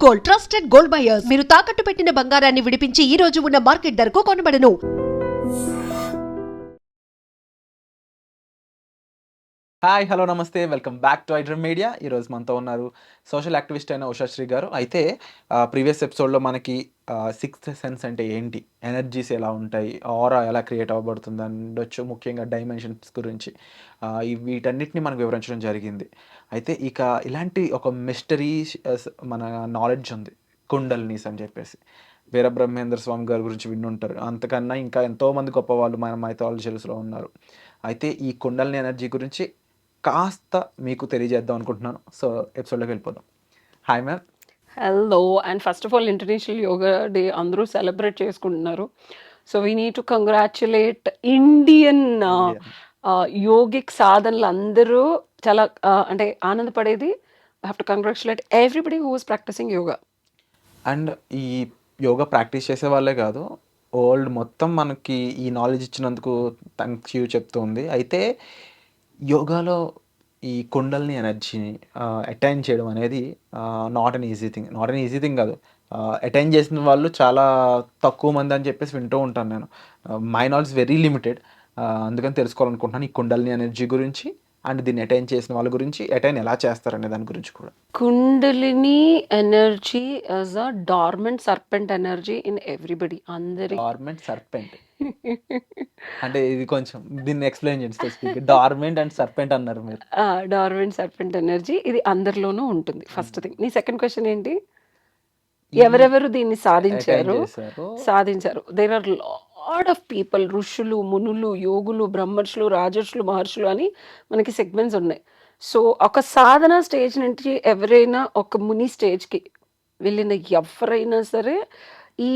Gold, trusted gold buyers. మీరు తాకట్టు పెట్టిన బంగారాన్ని విడిపించి ఈ రోజు ఉన్న మార్కెట్ ధరకు కొనబడను. హాయ్ హలో నమస్తే welcome back to iDream media. ఈరోజు మనతో ఉన్నారు సోషల్ యాక్టివిస్ట్ అయిన ఉషాశ్రీ గారు. అయితే ప్రీవియస్ ఎపిసోడ్లో మనకి సిక్స్త్ సెన్స్ అంటే ఏంటి, ఎనర్జీస్ ఎలా ఉంటాయి, ఆరా ఎలా క్రియేట్ అవ్వబడుతుంది అనొచ్చు, ముఖ్యంగా డైమెన్షన్స్ గురించి వీటన్నిటిని మనకు వివరించడం జరిగింది. అయితే ఇక ఇలాంటి ఒక మిస్టరీ మన నాలెడ్జ్ ఉంది, కుండలినీస్ అని చెప్పేసి. వీరబ్రహ్మేంద్ర స్వామి గారి గురించి విన్నుంటారు. అంతకన్నా ఇంకా ఎంతోమంది గొప్ప వాళ్ళు మన మైథాలజీస్లో ఉన్నారు. అయితే ఈ కుండలిని ఎనర్జీ గురించి కాస్త మీకు తెలియజేద్దాం అనుకుంటున్నాను. సో ఎపిసోడ్లోకి వెళ్ళిపోదాం. Hi ma'am. Hello and first of all international yoga day అందరూ సెలబ్రేట్ చేసుకుంటున్నారు. So we need to congratulate Indian yogic సాధనలు అందరూ చాలా అంటే ఆనందపడేది. Have to congratulate everybody who is practising yoga. And ఈ యోగా ప్రాక్టీస్ చేసే వాళ్ళే కాదు, వరల్డ్ మొత్తం మనకి ఈ నాలెడ్జ్ ఇచ్చినందుకు థ్యాంక్స్ యూ చెప్తుంది. అయితే యోగాలో ఈ కుండల్ని ఎనర్జీని అటైన్ చేయడం అనేది నాట్ అన్ ఈజీ థింగ్ కాదు. అటైన్ చేసిన వాళ్ళు చాలా తక్కువ మంది అని చెప్పేసి వింటూ ఉంటాను నేను. My knowledge very limited. అందుకని తెలుసుకోవాలనుకుంటున్నాను ఈ కుండల్ని ఎనర్జీ గురించి అండ్ దీన్ని అటైన్ చేసిన వాళ్ళ గురించి, అటైన్ ఎలా చేస్తారనే దాని గురించి కూడా. Kundalini energy as a dormant serpent energy in everybody. అందరి డార్మెంట్ సర్పెంట్ అంటే ఇది కొంచెం దీన్ని ఎక్స్ప్లెయిన్ చేయండి స్పెసిఫిక్. డార్మెంట్ అండ్ సర్పెంట్ అన్నారు మీరు. డార్మెంట్ సర్పెంట్ ఎనర్జీ ఇది అందరిలోనూ ఉంటుంది. First thing. నీ సెకండ్ క్వశ్చన్ ఏంటి? ఎవరెవరు దీన్ని సాధించారు? There are lot of people, ఋషులు, మునులు, యోగులు, బ్రహ్మర్షులు, రాజర్షులు, మహర్షులు అని మనకి సెగ్మెంట్స్ ఉన్నాయి. సో ఒక సాధన స్టేజ్ నుంచి ఎవరైనా ఒక ముని స్టేజ్కి వెళ్ళిన ఎవరైనా సరే ఈ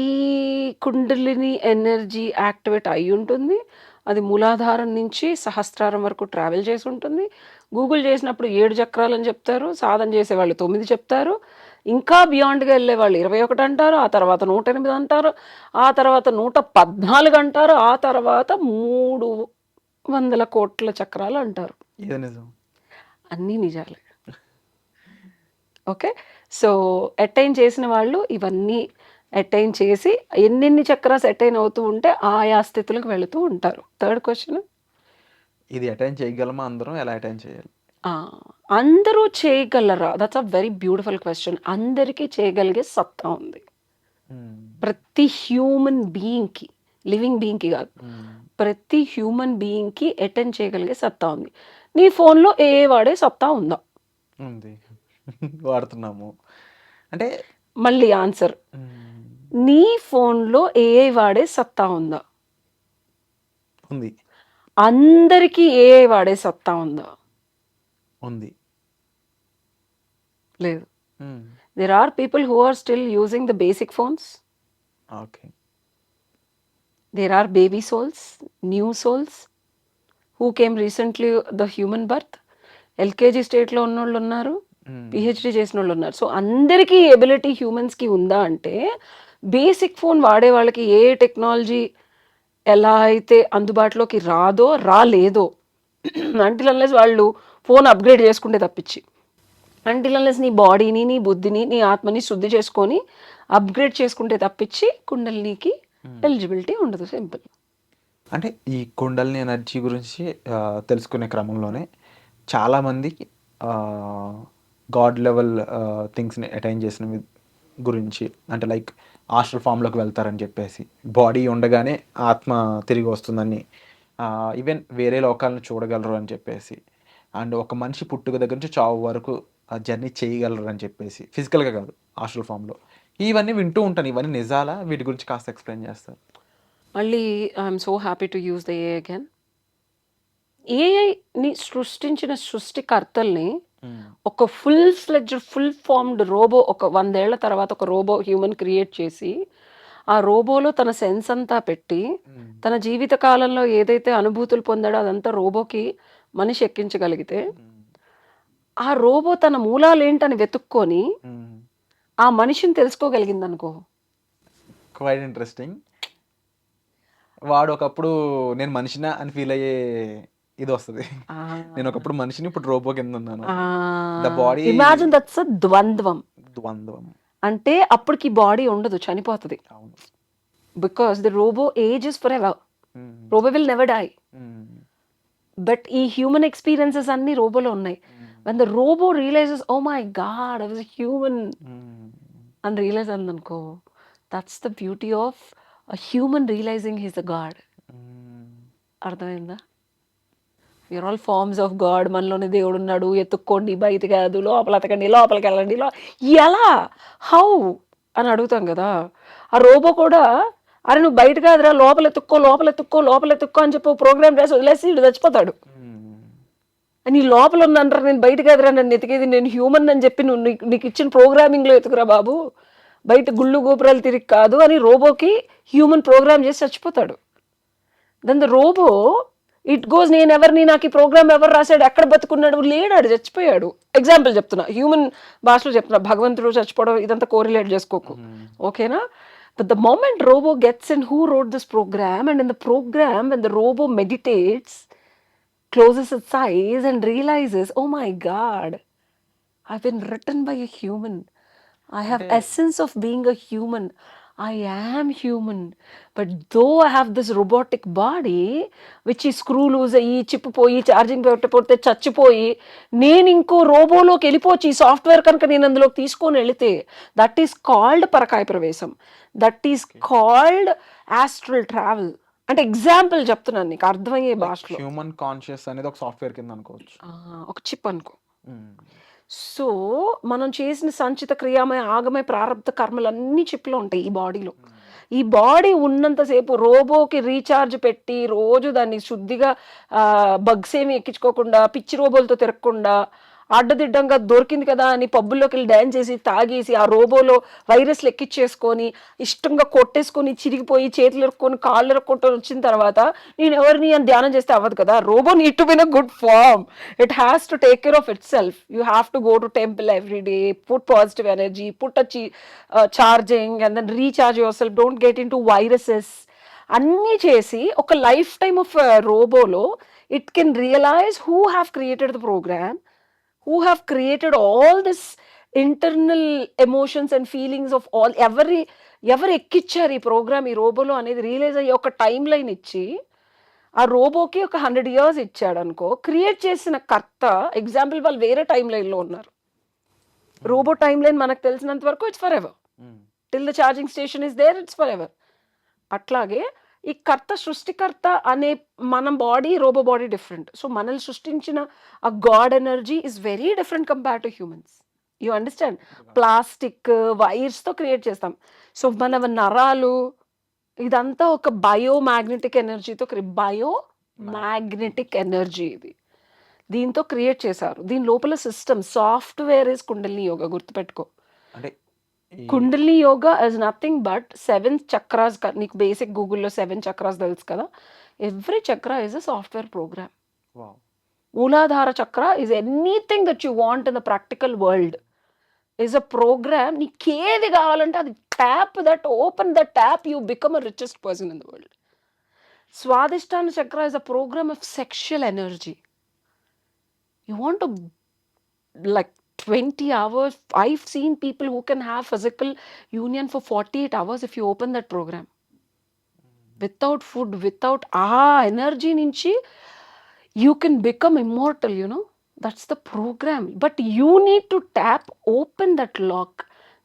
కుండలిని ఎనర్జీ యాక్టివేట్ అయి ఉంటుంది. అది మూలాధారం నుంచి సహస్రారం వరకు ట్రావెల్ చేసి ఉంటుంది. గూగుల్ చేసినప్పుడు 7 చక్రాలు అని చెప్తారు, సాధన చేసేవాళ్ళు 9 చెప్తారు, ఇంకా బియాండ్గా వెళ్ళే వాళ్ళు 21 అంటారు, ఆ తర్వాత 108 అంటారు, ఆ తర్వాత 114 అంటారు, ఆ తర్వాత 300 కోట్ల చక్రాలు అంటారు. అన్నీ నిజాలే. ఓకే, సో అటైన్ చేసిన వాళ్ళు ఇవన్నీ అటైన్ చేసి ఎన్నెన్ని చక్రాస్ అటైన్ అవుతూ ఉంటే ఆయా స్థితులకు వెళుతూ ఉంటారు. థర్డ్ క్వశ్చన్, ఇది అటైన్ చేయగలమా? అందరం ఎలా అటైన్ చేయాలి? అందరూ చేయగలరా? That's a very beautiful question. అందరికీ చేయగలిగే సత్తా ఉంది ప్రతి హ్యూమన్ బీయింగ్కి, లివింగ్ బీయింగ్కి కాదు, ప్రతి హ్యూమన్ బీయింగ్కి అటెండ్ చేయగలిగే సత్తా ఉంది. నీ ఫోన్లో ఏ వాడే సత్తా ఉందా? ఉంది, వాడుతున్నాము. అంటే మళ్ళీ ఆన్సర్, నీ ఫోన్లో ఏ వాడే సత్తా ఉందా? ఉంది. అందరికీ ఏ వాడే సత్తా ఉందా? ఉంది. లేదు. There are people who are still using the basic phones. Okay. There are baby souls, new souls who came recently the human birth. LKG state లో ఉన్నోళ్ళు ఉన్నారు, PhD చేసిన వాళ్ళు ఉన్నారు. సో అందరికీ ఎబిలిటీ హ్యూమన్స్కి ఉందా అంటే, బేసిక్ ఫోన్ వాడే వాళ్ళకి ఏ టెక్నాలజీ ఎలా అయితే అందుబాటులోకి రాలేదో అంటిల్ అన్లెస్ వాళ్ళు ఫోన్ అప్గ్రేడ్ చేసుకుంటే తప్పించి, అంటిల్ అన్లెస్ నీ బాడీని, నీ బుద్ధిని, నీ ఆత్మని శుద్ధి చేసుకొని అప్గ్రేడ్ చేసుకుంటే తప్పించి కుండలినికి ఎలిజిబిలిటీ ఉండదు. సింపుల్. అంటే ఈ కుండలిని ఎనర్జీ గురించి తెలుసుకునే క్రమంలోనే చాలామంది గాడ్ లెవెల్ థింగ్స్ని అటైన్ చేసిన గురించి, అంటే లైక్ ఆస్ట్రల్ ఫామ్లోకి వెళ్తారని చెప్పేసి, బాడీ ఉండగానే ఆత్మ తిరిగి వస్తుందని, ఈవెన్ వేరే లోకాలను చూడగలరు అని చెప్పేసి, అండ్ ఒక మనిషి పుట్టుక దగ్గర నుంచి చావు వరకు జర్నీ చేయగలరు అని చెప్పేసి, ఫిజికల్గా కాదు ఆస్ట్రల్ ఫామ్లో, ఇవన్నీ వింటూ ఉంటాను. ఇవన్నీ నిజాలా? వీటి గురించి కాస్త ఎక్స్ప్లెయిన్ చేస్తారు. మళ్ళీ I'm so happy to use the AI again. ఏఐని సృష్టించిన సృష్టికర్తల్ని ఒక ఫుల్ ఫార్మ్డ్ రోబో, ఒక 100 ఏళ్ల తర్వాత ఒక రోబో హ్యూమన్ క్రియేట్ చేసి, ఆ రోబోలో తన సెన్స్ అంతా పెట్టి, తన జీవిత కాలంలో ఏదైతే అనుభూతులు పొందాడో అదంతా రోబోకి మనిషి ఎక్కించగలిగితే, ఆ రోబో తన మూలాలు ఏంటని వెతుక్కొని ఆ మనిషిని తెలుసుకోగలిగింది అనుకో, క్వైట్ ఇంట్రెస్టింగ్. వాడు ఒకప్పుడు నేను మనిషినా అని ఫీల్ అయ్యే ఇది వస్తుంది. నేను ఒకప్పుడు మనిషిని, ఇప్పుడు రోబో కింద ఉన్నాను. The body, imagine that's a ద్వంద్వం. అంటే అప్పటికి బాడీ ఉండదు, చనిపోతుంది. అవును. Because the robo ages forever. Hmm. Robo will never die. Hmm. But ఈ హ్యూమన్ ఎక్స్పీరియన్సెస్ అన్ని రోబోలో ఉన్నాయి. Hmm. When the robo realises oh my God I was human hmm. అని రియలైజ్ అందనుకో, that's the beauty of human realising he's the God. Hmm. అర్థమైందా? We are all forms of God. మనలోనే దేవుడు ఉన్నాడు, ఎత్తుక్కోండి, బయట కాదు, లోపల ఎతకండి, లోపలికి వెళ్ళండి. ఎలా, హౌ అని అడుగుతాం కదా. ఆ రోబో కూడా అరే నువ్వు బయట కాదురా, లోపల ఎత్తుక్కో, లోపల ఎత్తుక్కో, లోపల ఎత్తుక్కో అని చెప్పి ప్రోగ్రామ్ చేసి వదిలేసి ఇటు చచ్చిపోతాడు. మ్మ్. నీ లోపల ఉందంటారు, నేను బయట కాదురా నన్ను ఎతికేది, నేను హ్యూమన్ అని చెప్పి నువ్వు నీకు ఇచ్చిన ప్రోగ్రామింగ్లో ఎతుకురా బాబు, బయట గుళ్ళు గోపురాలు తిరిగి కాదు అని రోబోకి హ్యూమన్ ప్రోగ్రామ్ చేసి చచ్చిపోతాడు. Then the robot it goes, నేను ఎవరిని, నాకు ఈ ప్రోగ్రామ్ ఎవరు రాశాడు, ఎక్కడ బతుకున్నాడు, లేడాడు, చచ్చిపోయాడు. ఎగ్జాంపుల్ చెప్తున్నా, హ్యూమన్ భాషలో చెప్తున్నా, భగవంతుడు చచ్చిపోవడం ఇదంతా కోరిలేట్ చేసుకోకు, ఓకేనా? But the moment robo gets in who wrote this program, and in the program when the robo meditates, closes its eyes and realizes, oh my God, I've been written by a human. I have essence of being a human. I am human. But though I have this robotic body, which is screw loose అయ్యి చిప్పిపోయి charging పెట్టకపోతే చచ్చిపోయి నేను ఇంకో రోబోలోకి వెళ్ళిపోవచ్చు, ఈ software కనుక నేను అందులోకి తీసుకొని వెళితే, దట్ ఈస్ కాల్డ్ పరకాయ ప్రవేశం. That is called astral travel. అంటే ఎగ్జాంపుల్ చెప్తున్నాను నీకు అర్థమయ్యే భాషలో. హ్యూమన్ కాన్షియస్ అనేది ఒక సాఫ్ట్వేర్ కింద అనుకోవచ్చు. ఒక చిప్ అనుకో. మ్మ్. సో మనం చేసిన సంచిత క్రియామయ ఆగమయ ప్రారంభ కర్మలన్నీ చిప్లో ఉంటాయి ఈ బాడీలో. ఈ బాడీ ఉన్నంతసేపు రోబోకి రీఛార్జ్ పెట్టి రోజు దాన్ని శుద్ధిగా బగ్స్ ఏమి ఎక్కించుకోకుండా పిచ్చి రోబోలతో తిరగకుండా అడ్డదిడ్డంగా దొరికింది కదా అని పబ్బుల్లోకి వెళ్ళి డ్యాన్స్ చేసి తాగేసి ఆ రోబోలో వైరస్లు ఎక్కించేసుకొని ఇష్టంగా కొట్టేసుకొని చిరిగిపోయి చేతులు ఎరుక్కొని కాళ్ళు ఎరుక్కుంటూ వచ్చిన తర్వాత నేను ఎవరిని అని ధ్యానం చేస్తే అవ్వదు కదా. Robo need to be in a good form. It has to take care of itself. You have to go to temple every day, put positive energy, put charging and then recharge yourself, don't get into viruses. అన్నీ చేసి ఒక life time of రోబోలో it can realise who have created the program, who have created all this internal emotions and feelings of all, ఎవరు ఎక్కిచ్చారు ఈ programme ఈ రోబోలో అనేది realise అయ్యి ఒక టైం లైన్ ఇచ్చి ఆ రోబోకి ఒక 100 years ఇచ్చాడు అనుకో. క్రియేట్ చేసిన కర్త ఎగ్జాంపుల్ వాళ్ళు వేరే టైం లైన్లో ఉన్నారు. రోబో టైం లైన్ మనకు తెలిసినంత వరకు it's forever, till the charging station is there, it's forever. అట్లాగే ఈ కర్త సృష్టికర్త అనే మన body robo body different. So మనల్ని సృష్టించిన ఆ God energy is very different compare to humans. You understand? Plastic వైర్స్తో క్రియేట్ చేస్తాం. సో మన నరాలు ఇదంతా ఒక బయోమాగ్నెటిక్ ఎనర్జీతో బయోమాగ్నెటిక్ ఎనర్జీ ఇది దీంతో క్రియేట్ చేశారు. దీని లోపల system software is Kundalini yoga. గుర్తుపెట్టుకో, అంటే Kundalini yoga is nothing but 7 chakras. నీకు బేసిక్ గూగుల్లో 7 చక్రాస్ తెలుసు కదా. Every chakra is a software program. Wow. Muladhara chakra is anything that you want in the practical world is a program. నీకేది కావాలంటే అది tap, that open the tap, you become a richest person in the world. Swadhisthana chakra is a program of sexual energy. You want to like 20 hours. I've seen people who can have physical union for 48 hours if you open that program. Without food, without energy nunchi, you can become immortal, you know. That's the program. But you need to tap, open that lock.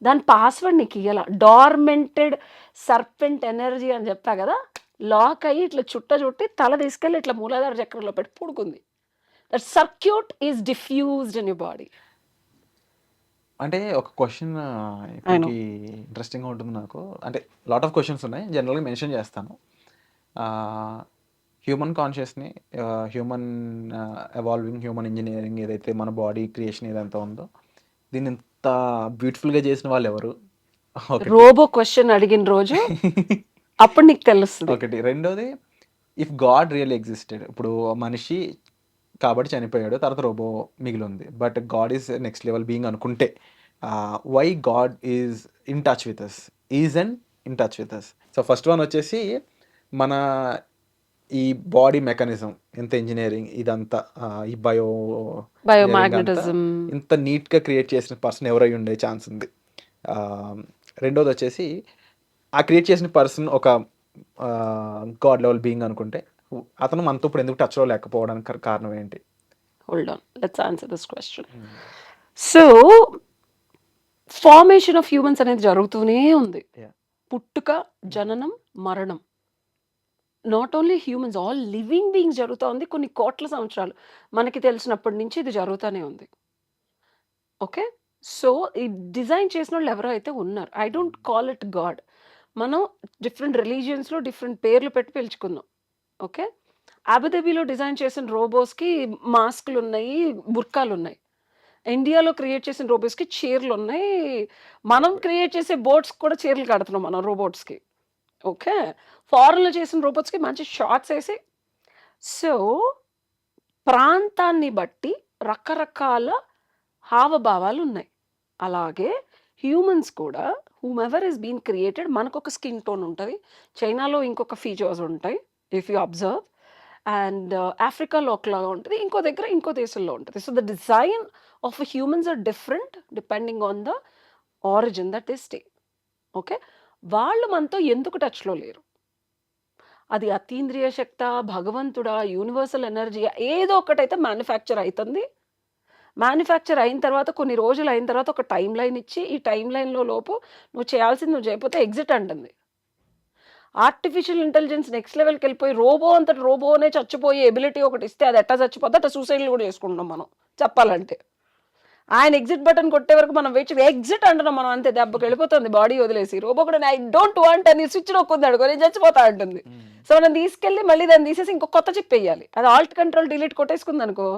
దాని password నీకు ఇయ్యాల. డార్మెంటెడ్ serpent energy అని చెప్తా కదా, lock అయ్యి ఇట్లా చుట్టి తల తీసుకెళ్ళి ఇట్లా మూలాధార చక్రంలో పెట్టి పుడుకుంది. That circuit is diffused in your body. అంటే ఒక క్వశ్చన్ ఇంట్రెస్టింగ్గా ఉంటుంది నాకు. అంటే లాట్ ఆఫ్ క్వశ్చన్స్ ఉన్నాయి, జనరల్గా మెన్షన్ చేస్తాను. హ్యూమన్ కాన్షియస్ని, హ్యూమన్ ఎవాల్వింగ్, హ్యూమన్ ఇంజనీరింగ్ ఏదైతే మన బాడీ క్రియేషన్ ఏదైతే ఉందో దీన్ని ఇంత బ్యూటిఫుల్గా చేసిన వాళ్ళు ఎవరు? రోబో క్వశ్చన్ అడిగిన రోజు అప్పుడు నీకు తెలుస్తుంది. ఒకటి. రెండోది, ఇఫ్ గాడ్ రియల్ ఎగ్జిస్టెడ్, ఇప్పుడు మనిషి కాబట్టి చనిపోయాడు, తర్వాత రోబో మిగిలి ఉంది, but God is next level being అనుకుంటే why God is in touch with us, is and in touch with us. So first one వచ్చేసి మన ఈ బాడీ మెకానిజం ఎంత ఇంజనీరింగ్ ఇదంతా ఈ బయోమాగ్నెటిజం ఇంత నీట్గా క్రియేట్ చేసిన పర్సన్ ఎవరై ఉండే ఛాన్స్ ఉంది? రెండోది వచ్చేసి ఆ క్రియేట్ చేసిన పర్సన్ ఒక గాడ్ లెవెల్ బీయింగ్ అనుకుంటే అతను మనతో ఇప్పుడు ఎందుకు టచ్లో లేకపోవడానికి కారణం ఏంటి? Hold on, let's answer this question. So formation of humans అనేది జరుగుతూనే ఉంది. Yeah. పుట్టుక, జననం, మరణం. Not only humans, all living beings జరుగుతూ ఉంది. కొన్ని కోట్ల సంవత్సరాలు మనకి తెలిసినప్పటి నుంచి ఇది జరుగుతూనే ఉంది. ఓకే, సో ఈ డిజైన్ చేసిన వాళ్ళు ఎవరో అయితే ఉన్నారు. I don't call it God. మనం డిఫరెంట్ రిలీజియన్స్లో డిఫరెంట్ పేర్లు పెట్టి పిలుచుకుందాం. ఓకే, అబుదాబిలో డిజైన్ చేసిన రోబోస్కి మాస్క్లు ఉన్నాయి, బుర్కాలు ఉన్నాయి. ఇండియాలో క్రియేట్ చేసిన రోబోట్స్కి చీరలు ఉన్నాయి. మనం క్రియేట్ చేసే బోట్స్ కూడా చీరలు కడుతున్నాం మనం రోబోట్స్కి. ఓకే, ఫారెన్లో చేసిన రోబోట్స్కి మంచి షార్ట్స్ వేసి. సో ప్రాంతాన్ని బట్టి రకరకాల హావభావాలు ఉన్నాయి. అలాగే హ్యూమన్స్ కూడా హూమెవర్ ఇస్ బీన్ క్రియేటెడ్, మనకు ఒక స్కిన్ టోన్ ఉంటుంది. చైనాలో ఇంకొక ఫీచర్స్ ఉంటాయి ఇఫ్ యూ అబ్జర్వ్. అండ్ ఆఫ్రికాలో ఒకలాగా ఉంటుంది, ఇంకో దగ్గర ఇంకో దేశంలో ఉంటుంది. So the design of humans are different depending on the origin that they stay. Okay, వాళ్ళు మనతో ఎందుకు టచ్లో లేరు? అది అతీంద్రియ శక్త, భగవంతుడా, యూనివర్సల్ ఎనర్జీ, ఏదో ఒకటైతే మ్యానుఫ్యాక్చర్ అవుతుంది. మ్యానుఫ్యాక్చర్ అయిన తర్వాత కొన్ని రోజులు అయిన తర్వాత ఒక టైం లైన్ ఇచ్చి, ఈ టైం లైన్లో లోపు నువ్వు చేయాల్సింది నువ్వు చేయకపోతే ఎగ్జిట్ అంటుంది. ఆర్టిఫిషియల్ ఇంటెలిజెన్స్ నెక్స్ట్ లెవెల్కి వెళ్ళిపోయి రోబో అంతటి రోబోనే చచ్చిపోయే ఎబిలిటీ ఒకటి ఇస్తే అది ఎట్టా చచ్చిపోతే అట్లా సూసైడ్లు కూడా చేసుకుంటున్నాం మనం చెప్పాలంటే. ఆయన ఎగ్జిట్ బటన్ కొట్టే వరకు మనం వెయిట్ ఎగ్జిట్ అంటున్నాం మనం, అంతే దెబ్బకి వెళ్ళిపోతుంది బాడీ వదిలేసి. రోబో కూడా ఐ డోంట్ వాంట్ అని స్విచ్ నొక్కుంది అనుకో, నేను చచ్చిపోతా అంటుంది. సో మనం తీసుకెళ్ళి మళ్ళీ దాన్ని తీసేసి ఇంకో కొత్త చిప్ వేయాలి. అది ఆల్ట్ కంట్రోల్ డిలీట్ కొట్టేసుకుంది అనుకో,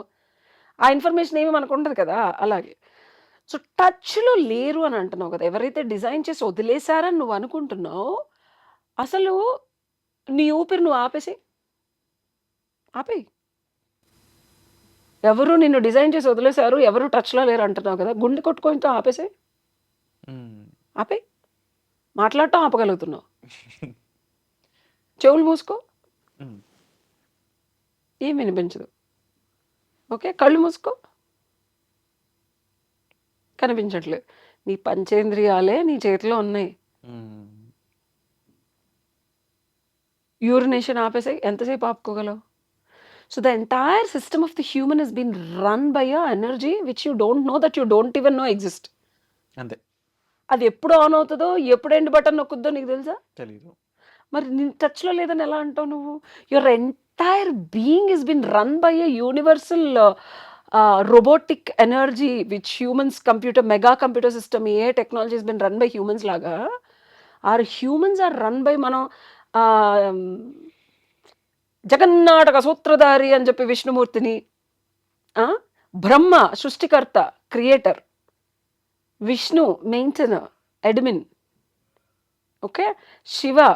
ఆ ఇన్ఫర్మేషన్ ఏమి మనకు ఉండదు కదా. అలాగే సో టచ్లో లేరు అని అంటున్నావు కదా. ఎవరైతే డిజైన్ చేసి వదిలేశారని నువ్వు అనుకుంటున్నావు, అసలు నీ ఊపిరి నువ్వు ఆపేయి. ఎవరు నిన్ను డిజైన్ చేసి వదిలేశారు, ఎవరు టచ్లో లేరు అంటున్నావు కదా, గుండె కొట్టుకుంటూ ఆపేయి. మాట్లాడటం ఆపగలుగుతున్నావు, చెవులు మూసుకో, ఏం వినిపించదు. ఓకే, కళ్ళు మూసుకో, కనిపించట్లేదు. నీ పంచేంద్రియాలే నీ చేతిలో ఉన్నాయి. యూరినేషన్ ఆపేసాయి, ఎంతసేపు ఆపుకోగలవు? So the entire system of the human is been run by a energy which you don't know, that you don't even know exist. అంతే. అది ఎప్పుడు ఆన్ అవుతుందో, ఎప్పుడు ఎండ్ బటన్ నొక్కుద్దో నీకు తెలుసా? తెలీదు. మరి నీ టచ్లో లేదని ఎలా అంటావు నువ్వు? Your entire being is been run by a universal robotic energy which humans computer, mega computer system, a technology is been run by humans లాగా or humans are run by మనం జగన్నాటక సూత్రధారి అని చెప్పి విష్ణుమూర్తిని, బ్రహ్మ సృష్టికర్త creator, Vishnu maintainer admin, okay, Shiva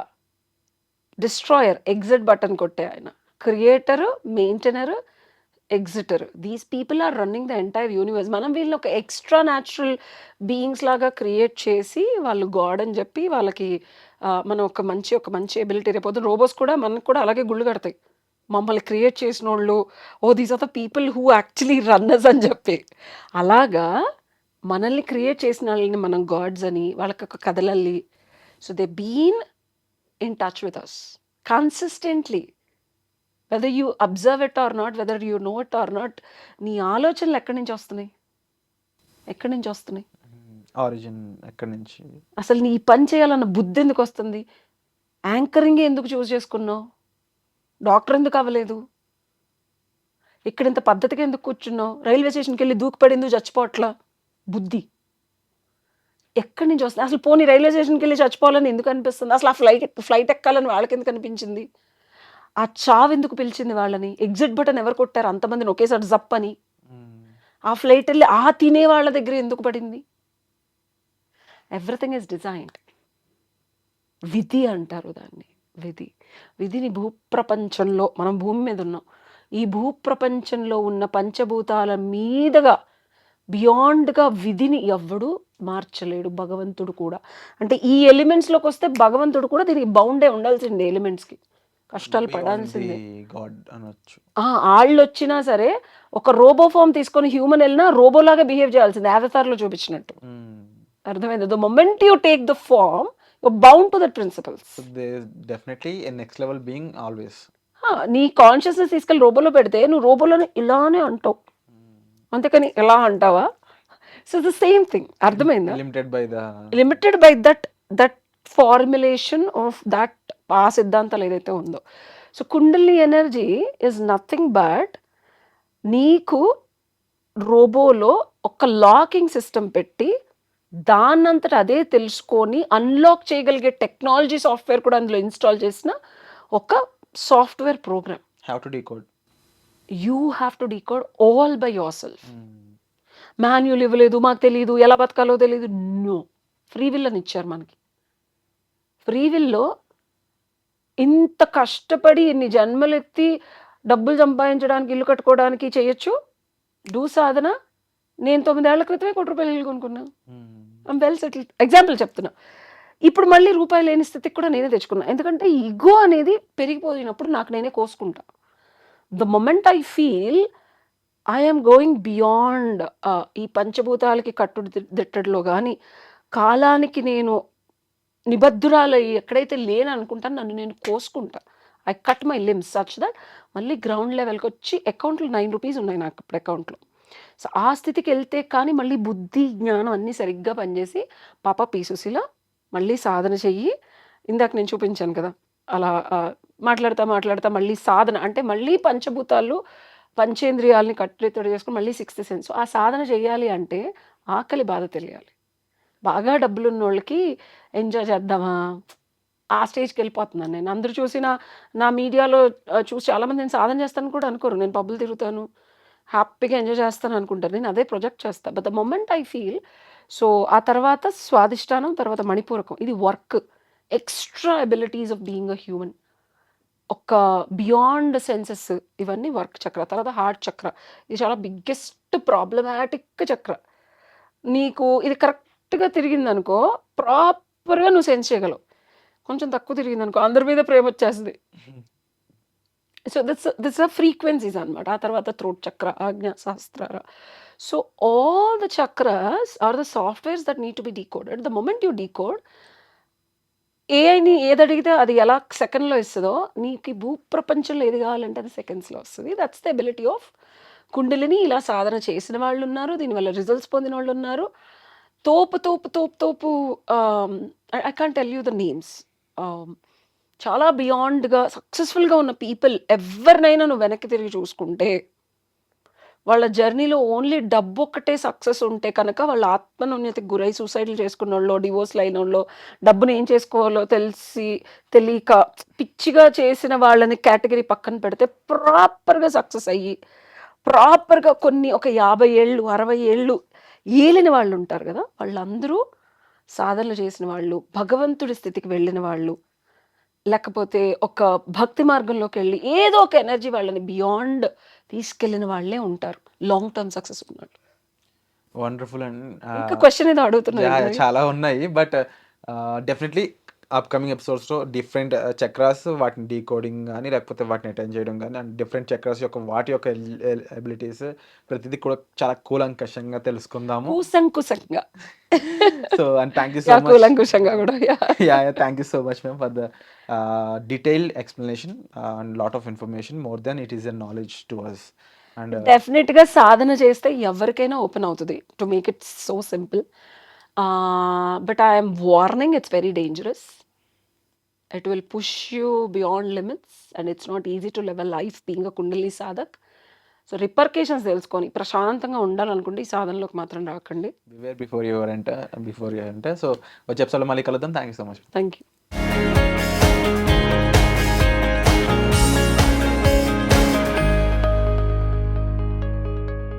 destroyer exit button కొట్టే ఆయన, creator, maintainer, exiter. These people are running the entire universe. మనం వీళ్ళని ఒక ఎక్స్ట్రా న్యాచురల్ బీయింగ్స్ లాగా క్రియేట్ చేసి వాళ్ళు గాడ్ అని చెప్పి వాళ్ళకి మనం ఒక మంచి ఎబిలిటీ. రేపు రోబోస్ కూడా మనకు కూడా అలాగే గుళ్ళు కడతాయి, మమ్మల్ని క్రియేట్ చేసిన వాళ్ళు, oh these are the people who actually runners అని చెప్పి. అలాగా మనల్ని క్రియేట్ చేసిన వాళ్ళని మనం గాడ్స్ అని వాళ్ళకి ఒక కథలల్లి. So they been in touch with us consistently, whether you observe it or not, whether you know it or not. నీ ఆలోచనలు ఎక్కడి నుంచి వస్తున్నాయి? ఆరిజిన్ ఎక్కడి నుంచి? అసలు నీ పని చేయాలన్న బుద్ధి ఎందుకు వస్తుంది? యాంకరింగ్ ఎందుకు చూస్ చేసుకున్నావు? డాక్టర్ ఎందుకు అవ్వలేదు? ఇక్కడ ఇంత పద్ధతిగా ఎందుకు కూర్చున్నావు? రైల్వే స్టేషన్కి వెళ్ళి దూకుపడి ఎందుకు చచ్చిపోవట్లా? బుద్ధి ఎక్కడి నుంచి వస్తుంది? అసలు పోనీ రైల్వే స్టేషన్కి వెళ్ళి చచ్చిపోవాలని ఎందుకు అనిపిస్తుంది? అసలు ఆ ఫ్లైట్ ఎక్కాలని వాళ్ళకి ఎందుకు అనిపించింది? ఆ చావు ఎందుకు పిలిచింది వాళ్ళని? ఎగ్జిట్ బటన్ ఎవరు కొట్టారు అంతమందిని ఒకేసారి జప్ అని? ఆ ఫ్లైట్ వెళ్ళి తినే వాళ్ళ దగ్గర ఎందుకు పడింది? Everything is designed. విధి అంటారు దాన్ని, విధిని భూప్రపంచంలో, మనం భూమి మీద ఉన్నాం, ఈ భూప్రపంచంలో ఉన్న పంచభూతాల మీదగా బియాండ్గా విధిని ఎవ్వడు మార్చలేడు, భగవంతుడు కూడా. అంటే ఈ ఎలిమెంట్స్లోకి వస్తే భగవంతుడు కూడా దీనికి బౌండే ఉండాల్సిందే, ఎలిమెంట్స్కి కష్టాలు పడాల్సిందే. వాళ్ళు వచ్చినా సరే ఒక రోబో ఫామ్ తీసుకొని హ్యూమన్ వెళ్ళినా రోబోలాగా బిహేవ్ చేయాల్సిందే, అవతార్లో చూపించినట్టు. అర్థమైంది? The moment you take the form you bound to that principles. So they definitely a next level being always. నీ కాన్షియస్నెస్ తీసుకెళ్ళి రోబోలో పెడితే నువ్వు రోబోలోనే ఇలానే అంటావు, అంతేకాని ఎలా అంటావా? So the same thing. అర్థమైందా? Limited by that formulation of that ఆ సిద్ధాంతాలు ఏదైతే ఉందో. So Kundalini energy is nothing but నీకు రోబోలో ఒక లాకింగ్ సిస్టమ్ పెట్టి దాన్నంతట అదే తెలుసుకొని అన్లాక్ చేయగలిగే టెక్నాలజీ సాఫ్ట్వేర్ కూడా అందులో ఇన్స్టాల్ చేసిన ఒక software program. Have to decode. You have to decode all by your self. Manual ఇవ్వలేదు, మాకు తెలియదు, ఎలా బతకాలో తెలియదు. నో, ఫ్రీ విల్ అని ఇచ్చారు మనకి. ఫ్రీ విల్లో ఇంత కష్టపడి ఇన్ని జన్మలెత్తి డబ్బులు సంపాదించడానికి, ఇల్లు కట్టుకోవడానికి చేయొచ్చు. డూ సాధన. నేను 9 ఏళ్ల క్రితమే ₹1 ఇల్లు కొనుక్కున్నా. I'm well settle. ఎగ్జాంపుల్ చెప్తున్నా. ఇప్పుడు మళ్ళీ రూపాయి లేని స్థితికి కూడా నేనే తెచ్చుకున్నా. ఎందుకంటే ఈగో అనేది పెరిగిపోయినప్పుడు నాకు నేనే కోసుకుంటా. The moment I feel I'm going beyond ఈ పంచభూతాలకి కట్టుడు దిట్టడిలో కానీ కాలానికి నేను నిబద్ధురాలు ఎక్కడైతే లేని అనుకుంటాను నన్ను నేను కోసుకుంటా. I cut my limbs such that మళ్ళీ గ్రౌండ్ లెవెల్కి వచ్చి అకౌంట్లో ₹9 ఉన్నాయి నాకు ఇప్పుడు అకౌంట్లో. సో ఆ స్థితికి వెళ్తే కానీ మళ్ళీ బుద్ధి జ్ఞానం అన్నీ సరిగ్గా పనిచేసి పాప పీసుసిలా మళ్ళీ సాధన చెయ్యి. ఇందాక నేను చూపించాను కదా అలా మాట్లాడతా మళ్ళీ సాధన అంటే మళ్ళీ పంచభూతాలు పంచేంద్రియాలని కట్టుతడి చేసుకుని మళ్ళీ 6th సెన్స్. ఆ సాధన చేయాలి అంటే ఆకలి బాధ తెలియాలి. బాగా డబ్బులు ఉన్న వాళ్ళకి ఎంజాయ్ చేద్దామా ఆ స్టేజ్కి వెళ్ళిపోతున్నాను నేను. అందరూ చూసిన నా మీడియాలో చూసి చాలామంది నేను సాధన చేస్తాను కూడా అనుకోరు. నేను పబ్బులు తిరుగుతాను, హ్యాపీగా ఎంజాయ్ చేస్తాను అనుకుంటారు. నేను అదే ప్రొజెక్ట్ చేస్తాను. But the moment I feel so ఆ తర్వాత స్వాదిష్టానం, తర్వాత మణిపూరకం. ఇది work, extra abilities of being a human, ఒక బియాండ్ సెన్సెస్, ఇవన్నీ వర్క్ చక్ర. తర్వాత హార్ట్ చక్ర. ఇది చాలా బిగ్గెస్ట్ ప్రాబ్లమాటిక్ చక్ర. నీకు ఇది కరెక్ట్గా తిరిగిందనుకో ప్రాపర్గా నువ్వు సెన్స్ చేయగలవు. కొంచెం తక్కువ తిరిగిందనుకో అందరి మీద ప్రేమ వచ్చేస్తుంది. సో దిట్స్ అ ఫ్రీక్వెన్సీస్ అనమాట. ఆ తర్వాత throat chakra, Ajna, Sahasrara. So all the chakras are the softwares that need to be decoded. The moment you decode ఏఐని ఏది అడిగితే అది ఎలా సెకండ్లో ఇస్తుందో నీకు ఈ భూప్రపంచంలో ఏది కావాలంటే అది సెకండ్స్లో వస్తుంది. That's the ability of kundalini. ఇలా సాధన చేసిన వాళ్ళు ఉన్నారు, దీనివల్ల రిజల్ట్స్ పొందిన వాళ్ళు ఉన్నారు. తోపు I can't tell you the names. చాలా బియాండ్గా సక్సెస్ఫుల్గా ఉన్న పీపుల్ ఎవరినైనా నువ్వు వెనక్కి తిరిగి చూసుకుంటే వాళ్ళ జర్నీలో ఓన్లీ డబ్బు ఒక్కటే సక్సెస్ ఉంటే కనుక వాళ్ళ ఆత్మనున్నతికి గురై సూసైడ్లు చేసుకున్న వాళ్ళు, డివోర్స్లు అయిన వాళ్ళు, డబ్బుని ఏం చేసుకోవాలో తెలియక పిచ్చిగా చేసిన వాళ్ళని కేటగిరీ పక్కన పెడితే ప్రాపర్గా సక్సెస్ అయ్యి ప్రాపర్గా ఒక 50 ఏళ్ళు 60 ఏళ్ళు ఏలిన వాళ్ళు ఉంటారు కదా, వాళ్ళందరూ సాధనలు చేసిన వాళ్ళు, భగవంతుడి స్థితికి వెళ్ళిన వాళ్ళు, లేకపోతే ఒక భక్తి మార్గంలోకి వెళ్ళి ఏదో ఒక ఎనర్జీ వాళ్ళని బియాండ్ తీసుకెళ్ళిన వాళ్ళే ఉంటారు లాంగ్ టర్మ్ సక్సెస్ ఉన్నాడు. వండర్ఫుల్. అండ్ ఇంకా క్వశ్చన్ ఏదో అడుగుతున్నాను. చాలా ఉన్నాయి, బట్ డెఫినెట్లీ అప్కమింగ్ ఎపిసోడ్స్లో డిఫరెంట్ చక్రాస్ వాటిని డీకోడింగ్ కానీ లేకపోతే వాటిని అటెండ్ చేయడం కానీ అండ్ డిఫరెంట్ చక్రాస్ యొక్క వాటి యొక్క ఎబిలిటీస్ ప్రతిదీ కూడా చాలా కూలంకషంగా తెలుసుకుందాము. కూసంకుశంగా. So and thank you so much. కూలంకుశంగా కూడా. Thank you so much ma'am for the detailed explanation and lot of information more than it is a knowledge to us. And definite గా సాధన చేస్తే ఎవరికైనా ఓపెన్ అవుతుంది. To make it so simple. But I'm warning, it's very dangerous. It will push you beyond limits and it's not easy to live a life being a kundali సాధక్. So repercussions తెలుసుకొని ప్రశాంతంగా ఉండాలనుకుంటే ఈ సాధనలోకి మాత్రం రాకండి. Before your enter. సో వచ్చే ఎపిసోడ్లో మళ్ళీ కలుద్దాం. Thank you so much. Thank you.